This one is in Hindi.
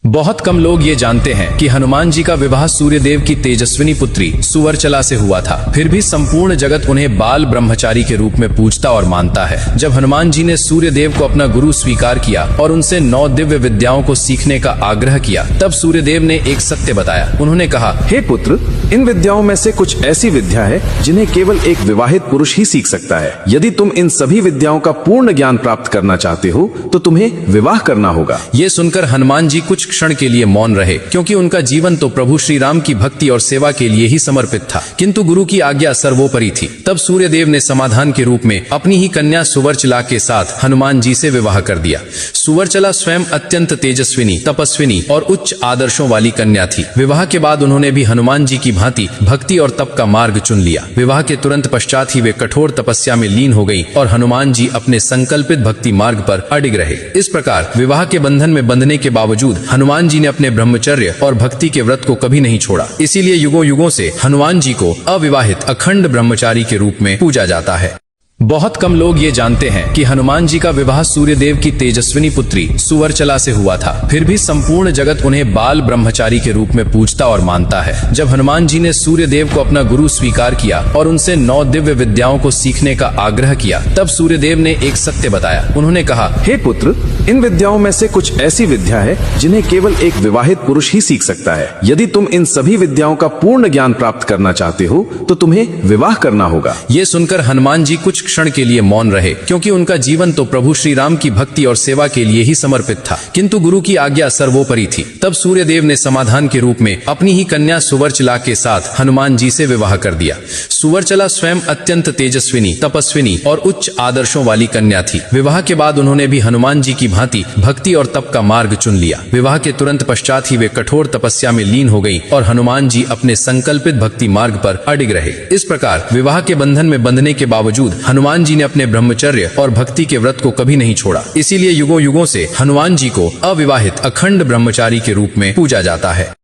बहुत कम लोग ये जानते हैं कि हनुमान जी का विवाह सूर्यदेव की तेजस्विनी पुत्री सुवर्चला से हुआ था। फिर भी संपूर्ण जगत उन्हें बाल ब्रह्मचारी के रूप में पूजता और मानता है। जब हनुमान जी ने सूर्यदेव को अपना गुरु स्वीकार किया और उनसे 9 दिव्य विद्याओं को सीखने का आग्रह किया, तब सूर्यदेव ने एक सत्य बताया। उन्होंने कहा, हे पुत्र, इन विद्याओं में से कुछ ऐसी विद्या है जिन्हें केवल एक विवाहित पुरुष ही सीख सकता है। यदि तुम इन सभी विद्याओं का पूर्ण ज्ञान प्राप्त करना चाहते हो तो तुम्हें विवाह करना होगा। ये सुनकर हनुमान जी कुछ क्षण के लिए मौन रहे, क्योंकि उनका जीवन तो प्रभु श्री राम की भक्ति और सेवा के लिए ही समर्पित था। किंतु गुरु की आज्ञा सर्वोपरि थी। तब सूर्यदेव ने समाधान के रूप में अपनी ही कन्या सुवर्चला के साथ हनुमान जी से विवाह कर दिया। सुवर्चला स्वयं अत्यंत तेजस्विनी, तपस्विनी और उच्च आदर्शों वाली कन्या थी। विवाह के बाद उन्होंने भी हनुमान जी की भांति भक्ति और तप का मार्ग चुन लिया। विवाह के तुरंत पश्चात ही वे कठोर तपस्या में लीन हो गईं और हनुमान जी अपने संकल्पित भक्ति मार्ग पर अडिग रहे। इस प्रकार विवाह के बंधन में बंधने के बावजूद हनुमान जी ने अपने ब्रह्मचर्य और भक्ति के व्रत को कभी नहीं छोड़ा। इसीलिए युगों युगों से हनुमान जी को अविवाहित अखंड ब्रह्मचारी के रूप में पूजा जाता है। बहुत कम लोग ये जानते हैं कि हनुमान जी का विवाह सूर्यदेव की तेजस्विनी पुत्री सुवर्चला से हुआ था। फिर भी संपूर्ण जगत उन्हें बाल ब्रह्मचारी के रूप में पूजता और मानता है। जब हनुमान जी ने सूर्यदेव को अपना गुरु स्वीकार किया और उनसे 9 दिव्य विद्याओं को सीखने का आग्रह किया, तब सूर्यदेव ने एक सत्य बताया। उन्होंने कहा, हे पुत्र, इन विद्याओं में से कुछ ऐसी विद्या है जिन्हें केवल एक विवाहित पुरुष ही सीख सकता है। यदि तुम इन सभी विद्याओं का पूर्ण ज्ञान प्राप्त करना चाहते हो तो तुम्हें विवाह करना होगा। ये सुनकर हनुमान जी कुछ क्षण के लिए मौन रहे, क्योंकि उनका जीवन तो प्रभु श्री राम की भक्ति और सेवा के लिए ही समर्पित था। किंतु गुरु की आज्ञा सर्वोपरि थी। तब सूर्यदेव ने समाधान के रूप में अपनी ही कन्या सुवर्चला के साथ हनुमान जी से विवाह कर दिया। सुवर्चला स्वयं अत्यंत तेजस्विनी, तपस्विनी और उच्च आदर्शों वाली कन्या थी। विवाह के बाद उन्होंने भी हनुमान जी की भांति भक्ति और तप का मार्ग चुन लिया। विवाह के तुरंत पश्चात ही वे कठोर तपस्या में लीन हो गईं और हनुमान जी अपने संकल्पित भक्ति मार्ग पर अडिग रहे। इस प्रकार विवाह के बंधन में बंधने के बावजूद हनुमान जी ने अपने ब्रह्मचर्य और भक्ति के व्रत को कभी नहीं छोड़ा। इसीलिए युगों युगों से हनुमान जी को अविवाहित अखंड ब्रह्मचारी के रूप में पूजा जाता है।